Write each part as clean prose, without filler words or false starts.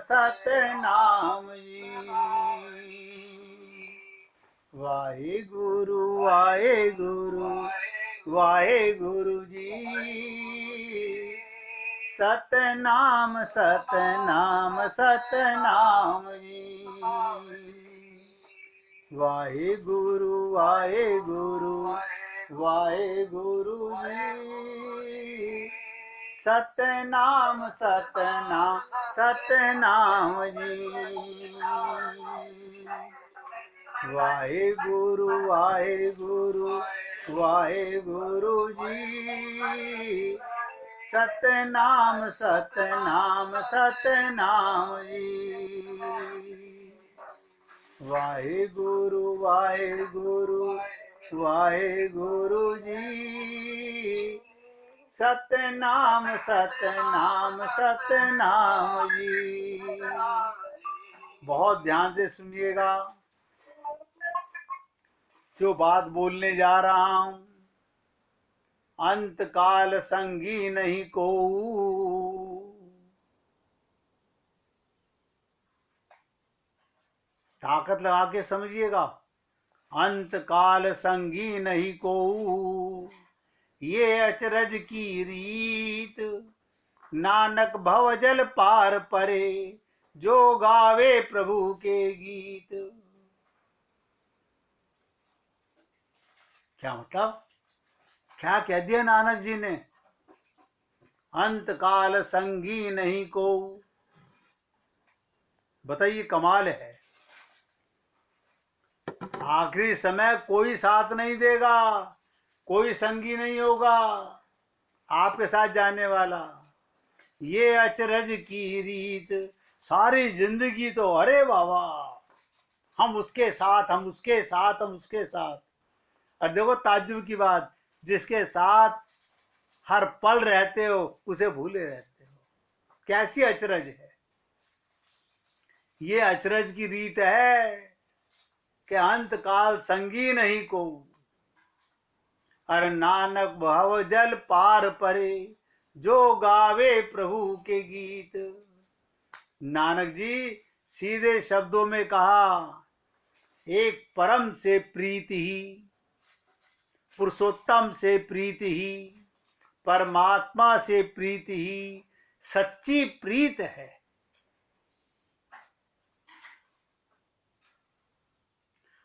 सतनाम जी। वाहेगुरु वाहेगुरु वाहेगुरु जी। सतनाम सतनाम सतनाम जी। वाहेगुरु वाहेगुरु वाहेगुरु जी। सतनाम सतनाम सतनाम जी। वाहेगुरु वाहेगुरु वाहेगुरु जी। सतनाम सतनाम सतनाम जी। वाहेगुरु वाहेगुरु वाहेगुरु जी। सतनाम सतनाम सतनाम जी। बहुत ध्यान से सुनिएगा, जो बात बोलने जा रहा हूं। अंत काल संगी नहीं को, ताकत लगा के समझिएगा। अंत काल संगी नहीं को, ये अचरज की रीत। नानक भवजल पार परे, जो गावे प्रभु के गीत। क्या मतलब, क्या कह दिया नानक जी ने? अंत काल संगी नहीं को। बताइए, कमाल है। आखिरी समय कोई साथ नहीं देगा, कोई संगी नहीं होगा आपके साथ जाने वाला। ये अचरज की रीत, सारी जिंदगी तो अरे बाबा हम उसके साथ, हम उसके साथ, हम उसके साथ। और देखो ताज्जुब की बात, जिसके साथ हर पल रहते हो उसे भूले रहते हो। कैसी अचरज है ये? अचरज की रीत है कि अंत काल संगी नहीं को। अरे नानक भव जल पार परे, जो गावे प्रभु के गीत। नानक जी सीधे शब्दों में कहा, एक परम से प्रीति ही, पुरुषोत्तम से प्रीति ही, परमात्मा से प्रीति ही सच्ची प्रीत है।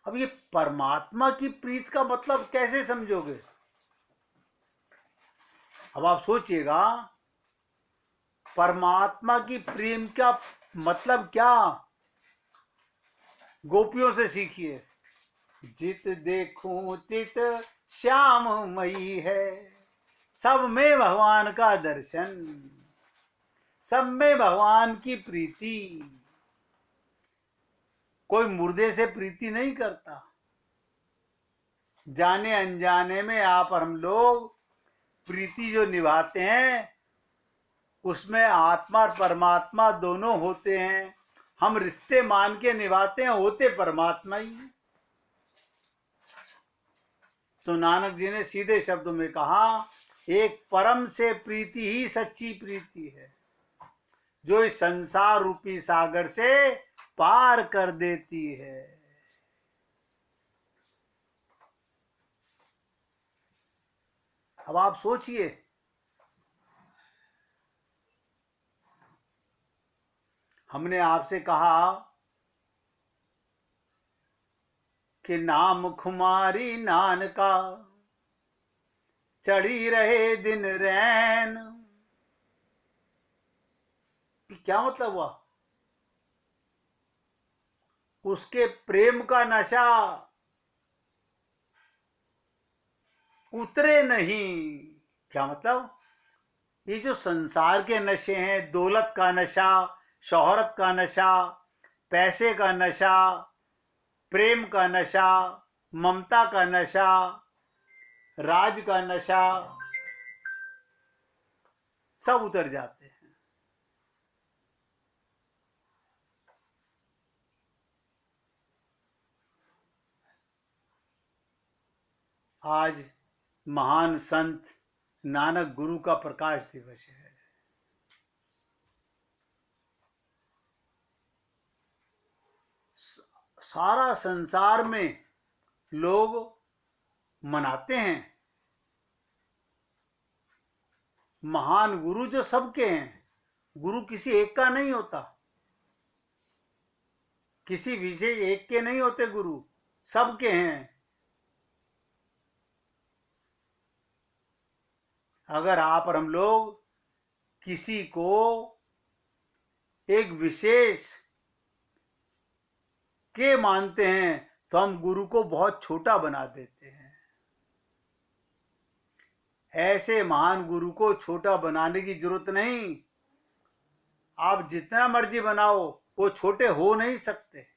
अब ये परमात्मा की प्रीत का मतलब कैसे समझोगे? अब आप सोचिएगा, परमात्मा की प्रेम का मतलब क्या? गोपियों से सीखिए। जित देखूं चित श्याममयी है, सब में भगवान का दर्शन, सब में भगवान की प्रीति। कोई मुर्दे से प्रीति नहीं करता। जाने अनजाने में आप और हम लोग प्रीति जो निभाते हैं, उसमें आत्मा और परमात्मा दोनों होते हैं। हम रिश्ते मान के निभाते हैं, होते परमात्मा ही। तो नानक जी ने सीधे शब्दों में कहा, एक परम से प्रीति ही सच्ची प्रीति है, जो इस संसार रूपी सागर से पार कर देती है। अब आप सोचिए, हमने आपसे कहा कि नाम खुमारी नानका, चढ़ी रहे दिन रैन। क्या मतलब हुआ? उसके प्रेम का नशा उतरे नहीं। क्या मतलब? ये जो संसार के नशे हैं, दौलत का नशा, शोहरत का नशा, पैसे का नशा, प्रेम का नशा, ममता का नशा, राज का नशा, सब उतर जाते हैं। आज महान संत नानक गुरु का प्रकाश दिवस है। सारा संसार में लोग मनाते हैं। महान गुरु जो सबके हैं, गुरु किसी एक का नहीं होता, किसी विशेष एक के नहीं होते, गुरु सबके हैं। अगर आप और हम लोग किसी को एक विशेष के मानते हैं तो हम गुरु को बहुत छोटा बना देते हैं। ऐसे महान गुरु को छोटा बनाने की जरूरत नहीं। आप जितना मर्जी बनाओ, वो छोटे हो नहीं सकते।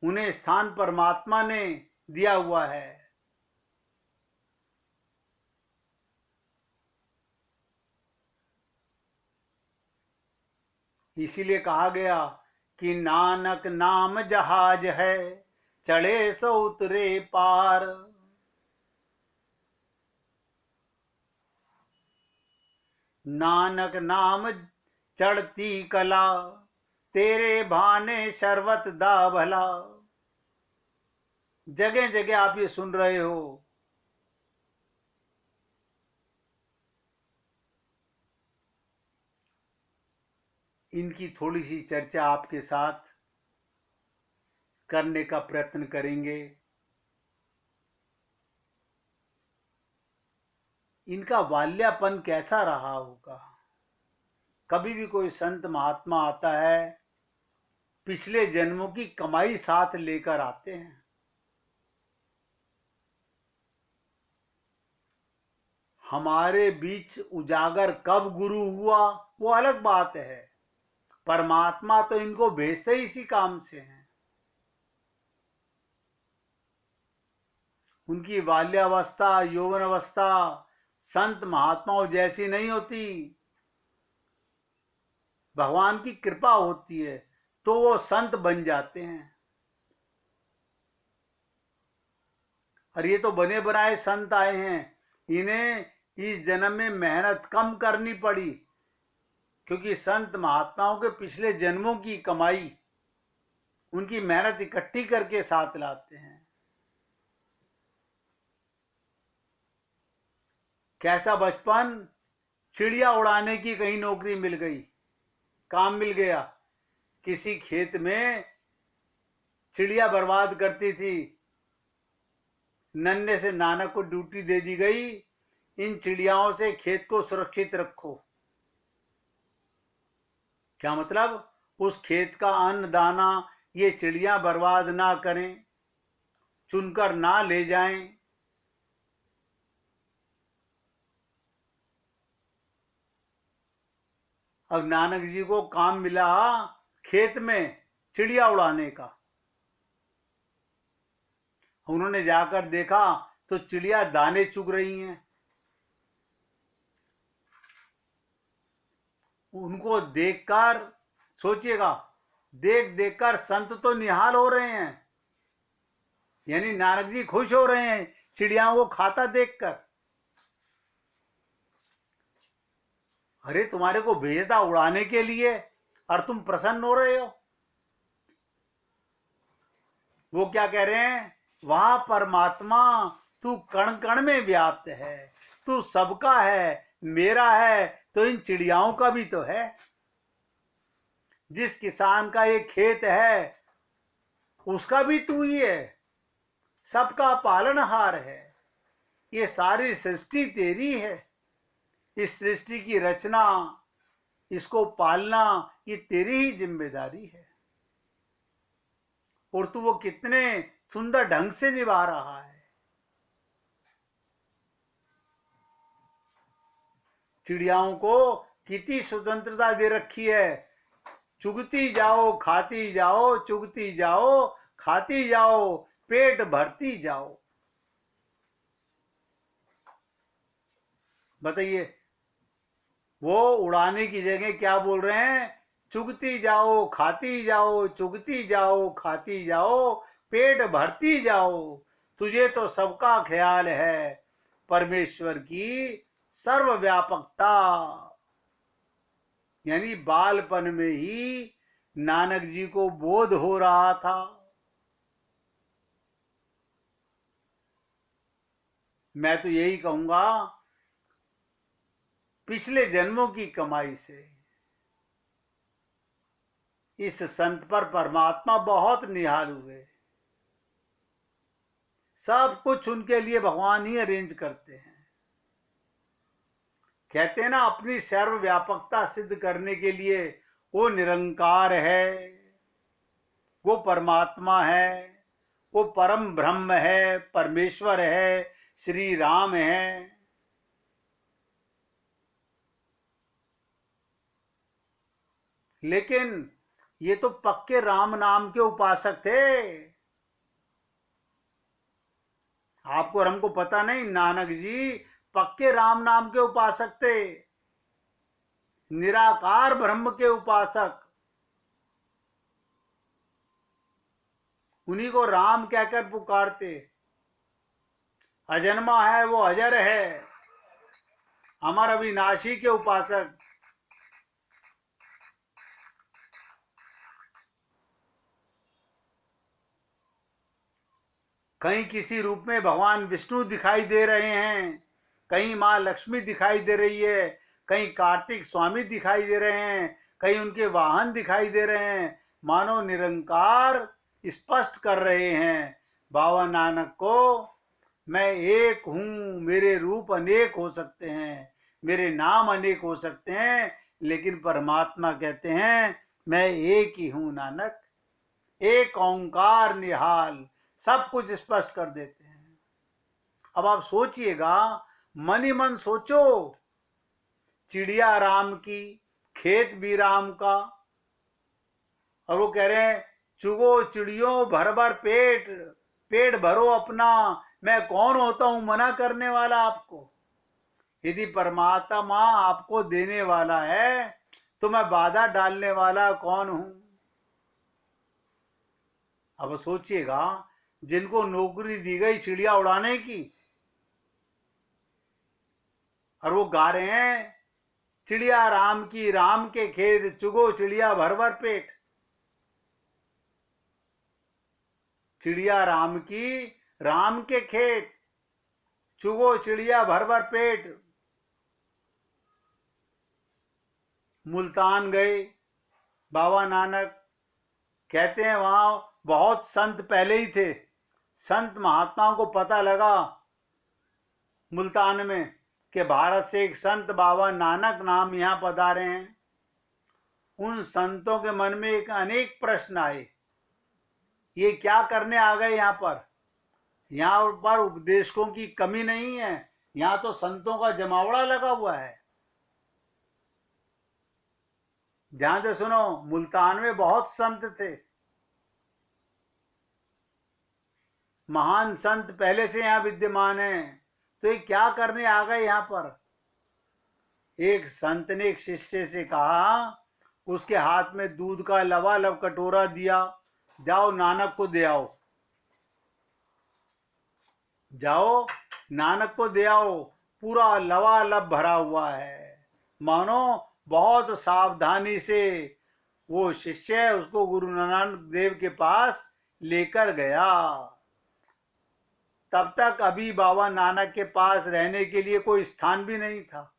उन्हें स्थान परमात्मा ने दिया हुआ है। इसीलिए कहा गया कि नानक नाम जहाज है, चढ़े सो उतरे पार। नानक नाम चढ़ती कला, तेरे भाने शरबत दा भला। जगह जगह आप ये सुन रहे हो। इनकी थोड़ी सी चर्चा आपके साथ करने का प्रयत्न करेंगे। इनका बाल्यापन कैसा रहा होगा। कभी भी कोई संत महात्मा आता है, पिछले जन्मों की कमाई साथ लेकर आते हैं। हमारे बीच उजागर कब गुरु हुआ वो अलग बात है। परमात्मा तो इनको भेजते ही इसी काम से हैं। उनकी बाल्यावस्था, यौवन अवस्था संत महात्माओं जैसी नहीं होती। भगवान की कृपा होती है तो वो संत बन जाते हैं। और ये तो बने बनाए संत आए हैं। इन्हें इस जन्म में मेहनत कम करनी पड़ी, क्योंकि संत महात्माओं के पिछले जन्मों की कमाई, उनकी मेहनत इकट्ठी करके साथ लाते हैं। कैसा बचपन, चिड़िया उड़ाने की कहीं नौकरी मिल गई, काम मिल गया। किसी खेत में चिड़िया बर्बाद करती थी, नन्हे से नानक को ड्यूटी दे दी गई, इन चिड़ियाओं से खेत को सुरक्षित रखो। क्या मतलब, उस खेत का अन्न दाना ये चिड़िया बर्बाद ना करें, चुनकर ना ले जाएं। अब नानक जी को काम मिला खेत में चिड़िया उड़ाने का। उन्होंने जाकर देखा तो चिड़िया दाने चुग रही हैं। उनको देखकर सोचिएगा, देख देखकर संत तो निहाल हो रहे हैं। यानी नानक जी खुश हो रहे हैं चिड़ियाओं को खाता देखकर। अरे तुम्हारे को भेजा उड़ाने के लिए और तुम प्रसन्न हो रहे हो। वो क्या कह रहे हैं, वहां परमात्मा तू कण कण में व्याप्त है, तू सबका है, मेरा है तो इन चिड़ियाओं का भी तो है। जिस किसान का ये खेत है उसका भी तू ही है, सबका पालनहार है। ये सारी सृष्टि तेरी है। इस सृष्टि की रचना, इसको पालना, ये तेरी ही जिम्मेदारी है। और तू वो कितने सुंदर ढंग से निभा रहा है। चिड़ियाओं को कितनी स्वतंत्रता दे रखी है। चुगती जाओ खाती जाओ, चुगती जाओ खाती जाओ, पेट भरती जाओ। बताइए, वो उड़ाने की जगह क्या बोल रहे हैं, चुगती जाओ खाती जाओ, चुगती जाओ खाती जाओ, पेट भरती जाओ। तुझे तो सबका ख्याल है, परमेश्वर की सर्वव्यापकता। यानी बालपन में ही नानक जी को बोध हो रहा था। मैं तो यही कहूंगा, पिछले जन्मों की कमाई से इस संत पर परमात्मा बहुत निहाल हुए। सब कुछ उनके लिए भगवान ही अरेंज करते हैं। कहते हैं ना, अपनी सर्वव्यापकता सिद्ध करने के लिए वो निरंकार है, वो परमात्मा है, वो परम ब्रह्म है, परमेश्वर है, श्री राम है। लेकिन ये तो पक्के राम नाम के उपासक थे। आपको और हमको पता नहीं, नानक जी पक्के राम नाम के उपासक थे, निराकार ब्रह्म के उपासक। उन्हीं को राम कहकर पुकारते। अजन्मा है वो अजर है, अमर अविनाशी के उपासक। कहीं किसी रूप में भगवान विष्णु दिखाई दे रहे हैं, कहीं माँ लक्ष्मी दिखाई दे रही है, कहीं कार्तिक स्वामी दिखाई दे रहे हैं, कहीं उनके वाहन दिखाई दे रहे हैं। मानो निरंकार स्पष्ट कर रहे हैं बाबा नानक को, मैं एक हूं, मेरे रूप अनेक हो सकते हैं, मेरे नाम अनेक हो सकते हैं, लेकिन परमात्मा कहते हैं मैं एक ही हूं नानक। एक ओंकार निहाल, सब कुछ स्पष्ट कर देते हैं। अब आप सोचिएगा, मन ही मन सोचो, चिड़िया राम की, खेत भी राम का, और वो कह रहे हैं चुगो चिड़ियों भर भर पेट, पेट भरो अपना, मैं कौन होता हूं मना करने वाला आपको। यदि परमात्मा आपको देने वाला है तो मैं बाधा डालने वाला कौन हूं। अब सोचिएगा, जिनको नौकरी दी गई चिड़िया उड़ाने की, और वो गा रहे हैं चिड़िया राम की, राम के खेत, चुगो चिड़िया भर भर पेट। चिड़िया राम की, राम के खेत, चुगो चिड़िया भर भर पेट। मुल्तान गए बाबा नानक, कहते हैं वहां बहुत संत पहले ही थे। संत महात्माओं को पता लगा मुल्तान में कि भारत से एक संत बाबा नानक नाम यहाँ पधारे हैं। उन संतों के मन में एक अनेक प्रश्न आए, ये क्या करने आ गए यहाँ पर। यहाँ पर उपदेशकों की कमी नहीं है, यहाँ तो संतों का जमावड़ा लगा हुआ है। ध्यान से सुनो, मुल्तान में बहुत संत थे, महान संत पहले से यहाँ विद्यमान हैं, तो ये क्या करने आ गए यहाँ पर। एक संत ने एक शिष्य से कहा, उसके हाथ में दूध का लबालब कटोरा दिया, जाओ नानक को दे आओ, जाओ नानक को दे आओ, पूरा लबालब भरा हुआ है। मानो बहुत सावधानी से वो शिष्य उसको गुरु नानक देव के पास लेकर गया। तब तक अभी बाबा नानक के पास रहने के लिए कोई स्थान भी नहीं था।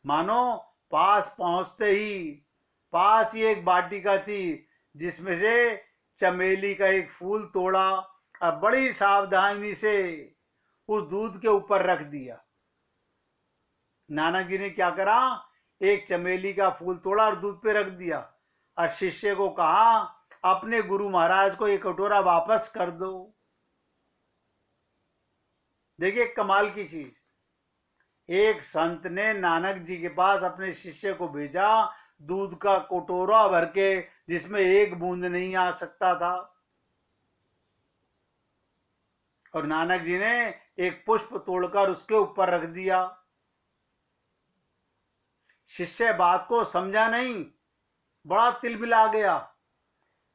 मानो पास पहुंचते ही पास ही एक वाटिका थी, जिसमें से चमेली का एक फूल तोड़ा और बड़ी सावधानी से उस दूध के ऊपर रख दिया। नानक जी ने क्या करा, एक चमेली का फूल तोड़ा और दूध पे रख दिया, और शिष्य को कहा अपने गुरु महाराज को ये कटोरा वापस कर दो। देखिए कमाल की चीज, एक संत ने नानक जी के पास अपने शिष्य को भेजा, दूध का कटोरा भर के, जिसमें एक बूंद नहीं आ सकता था, और नानक जी ने एक पुष्प तोड़कर उसके ऊपर रख दिया। शिष्य बात को समझा नहीं, बड़ा तिलमिला गया।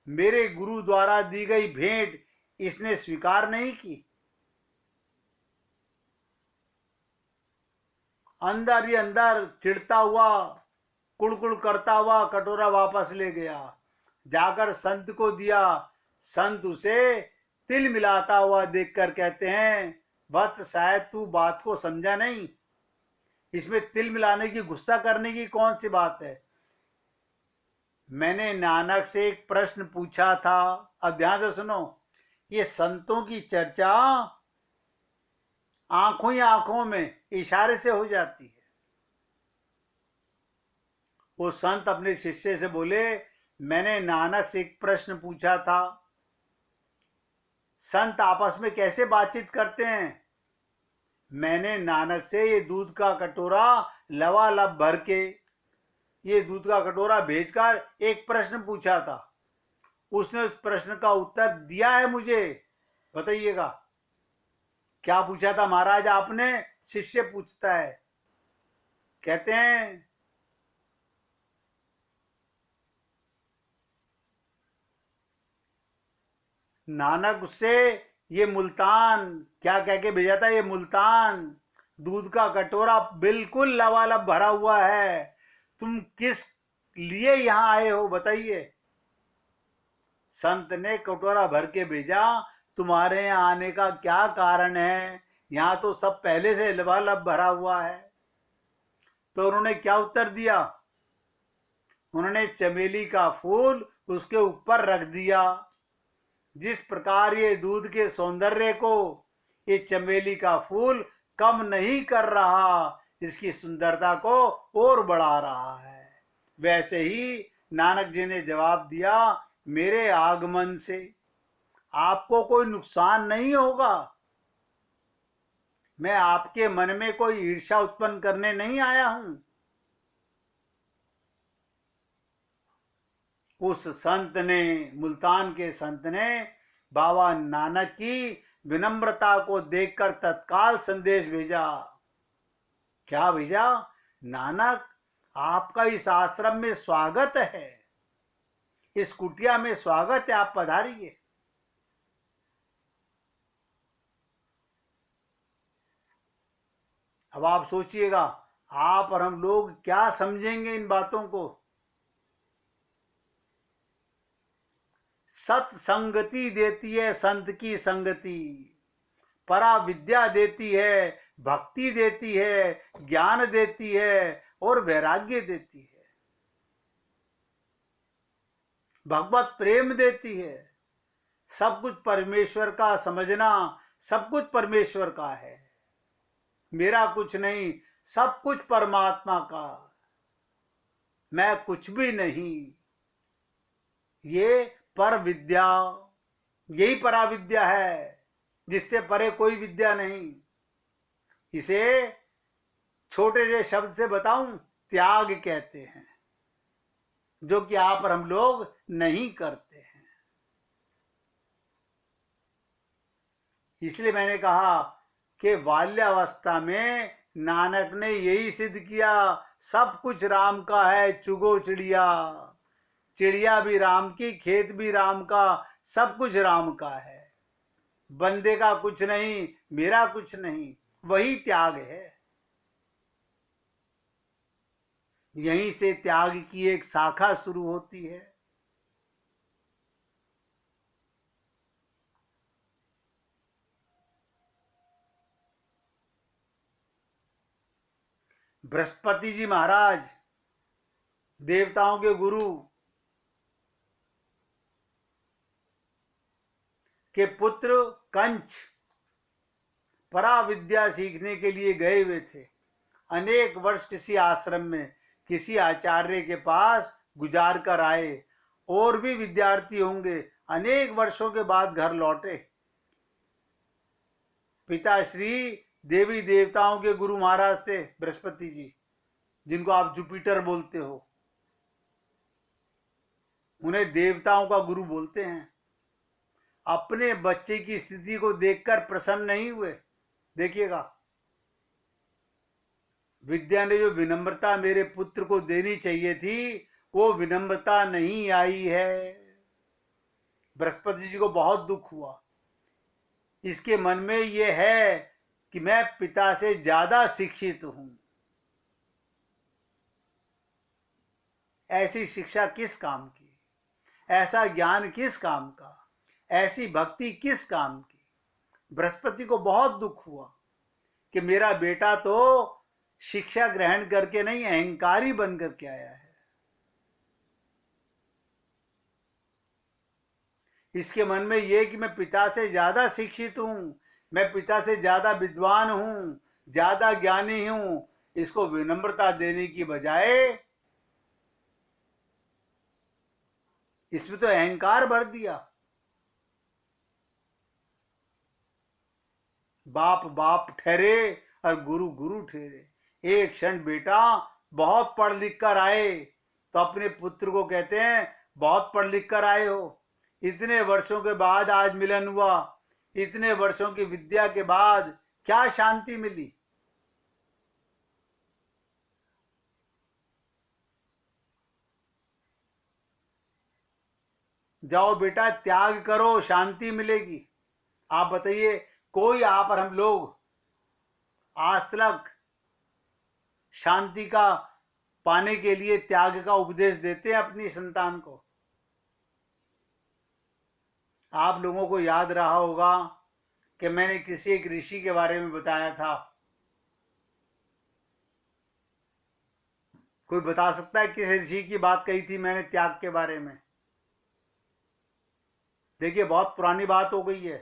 मेरे गुरु द्वारा दी गई भेंट इसने स्वीकार नहीं की। अंदर ही अंदर चिढ़ता हुआ कुड़कुड़ करता हुआ कटोरा वापस ले गया, जाकर संत को दिया। संत उसे तिल मिलाता हुआ देखकर कहते हैं, वत्स शायद तू बात को समझा नहीं, इसमें तिल मिलाने की, गुस्सा करने की कौन सी बात है। मैंने नानक से एक प्रश्न पूछा था। अब ध्यान से सुनो, ये संतों की चर्चा आंखों ही आंखों में इशारे से हो जाती है। वो संत अपने शिष्य से बोले, मैंने नानक से एक प्रश्न पूछा था। संत आपस में कैसे बातचीत करते हैं। मैंने नानक से ये दूध का कटोरा लबालब भर के, ये दूध का कटोरा भेजकर एक प्रश्न पूछा था। उसने उस प्रश्न का उत्तर दिया है मुझे। बताइएगा क्या पूछा था महाराज आपने। शिष्य पूछता है, कहते हैं, नानक उससे ये मुल्तान क्या कह के भेजा था, ये मुल्तान दूध का कटोरा बिल्कुल लबालब भरा हुआ है, तुम किस लिए यहां आए हो बताइए। संत ने कटोरा भर के भेजा, तुम्हारे यहाँ आने का क्या कारण है, यहां तो सब पहले से लबालब भरा हुआ है। तो उन्होंने क्या उत्तर दिया, उन्होंने चमेली का फूल उसके ऊपर रख दिया। जिस प्रकार ये दूध के सौंदर्य को ये चमेली का फूल कम नहीं कर रहा, इसकी सुंदरता को और बढ़ा रहा है, वैसे ही नानक जी ने जवाब दिया, मेरे आगमन से आपको कोई नुकसान नहीं होगा। मैं आपके मन में कोई ईर्ष्या उत्पन्न करने नहीं आया हूं। उस संत ने, मुल्तान के संत ने बाबा नानक की विनम्रता को देखकर तत्काल संदेश भेजा। क्या भेजा, नानक आपका इस आश्रम में स्वागत है, इस कुटिया में स्वागत है, आप पधारिए। अब आप सोचिएगा, आप और हम लोग क्या समझेंगे इन बातों को। सत्संगति देती है संत की संगति, परा विद्या देती है, भक्ति देती है, ज्ञान देती है और वैराग्य देती है, भगवत प्रेम देती है। सब कुछ परमेश्वर का समझना, सब कुछ परमेश्वर का है, मेरा कुछ नहीं, सब कुछ परमात्मा का, मैं कुछ भी नहीं। ये पर विद्या, यही परा विद्या है, जिससे परे कोई विद्या नहीं। इसे छोटे से शब्द से बताऊं, त्याग कहते हैं, जो कि आप और हम लोग नहीं करते हैं। इसलिए मैंने कहा कि बाल्यावस्था में नानक ने यही सिद्ध किया, सब कुछ राम का है, चुगो चिड़िया, चिड़िया भी राम की, खेत भी राम का, सब कुछ राम का है, बंदे का कुछ नहीं, मेरा कुछ नहीं, वही त्याग है। यहीं से त्याग की एक शाखा शुरू होती है। बृहस्पति जी महाराज, देवताओं के गुरु, के पुत्र कंच परा विद्या सीखने के लिए गए हुए थे। अनेक वर्ष किसी आश्रम में किसी आचार्य के पास गुजार कर आए, और भी विद्यार्थी होंगे। अनेक वर्षों के बाद घर लौटे। पिताश्री देवी देवताओं के गुरु महाराज थे बृहस्पति जी, जिनको आप जुपिटर बोलते हो, उन्हें देवताओं का गुरु बोलते हैं। अपने बच्चे की स्थिति को देखकर प्रसन्न नहीं हुए। देखिएगा, विद्या ने जो विनम्रता मेरे पुत्र को देनी चाहिए थी, वो विनम्रता नहीं आई है। बृहस्पति जी को बहुत दुख हुआ। इसके मन में ये है कि मैं पिता से ज्यादा शिक्षित हूं। ऐसी शिक्षा किस काम की, ऐसा ज्ञान किस काम का, ऐसी भक्ति किस काम की। बृहस्पति को बहुत दुख हुआ कि मेरा बेटा तो शिक्षा ग्रहण करके नहीं, अहंकारी बन करके आया है। इसके मन में यह कि मैं पिता से ज्यादा शिक्षित हूं, मैं पिता से ज्यादा विद्वान हूं, ज्यादा ज्ञानी हूं। इसको विनम्रता देने की बजाय इसमें तो अहंकार भर दिया। बाप बाप ठहरे और गुरु गुरु ठहरे। एक क्षण बेटा बहुत पढ़ लिख कर आए तो अपने पुत्र को कहते हैं बहुत पढ़ लिख कर आए हो, इतने वर्षों के बाद आज मिलन हुआ, इतने वर्षों की विद्या के बाद क्या शांति मिली। जाओ बेटा त्याग करो, शांति मिलेगी। आप बताइए, कोई आप और हम लोग आज तक शांति का पाने के लिए त्याग का उपदेश देते हैं अपनी संतान को? आप लोगों को याद रहा होगा कि मैंने किसी एक ऋषि के बारे में बताया था। कोई बता सकता है किस ऋषि की बात कही थी मैंने त्याग के बारे में? देखिए बहुत पुरानी बात हो गई है।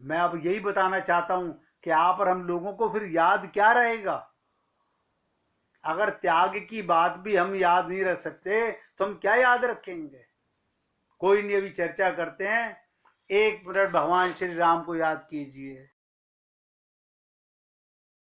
मैं अब यही बताना चाहता हूं कि आप और हम लोगों को फिर याद क्या रहेगा? अगर त्याग की बात भी हम याद नहीं रख सकते तो हम क्या याद रखेंगे? कोई नहीं, अभी चर्चा करते हैं। 1 मिनट भगवान श्री राम को याद कीजिए।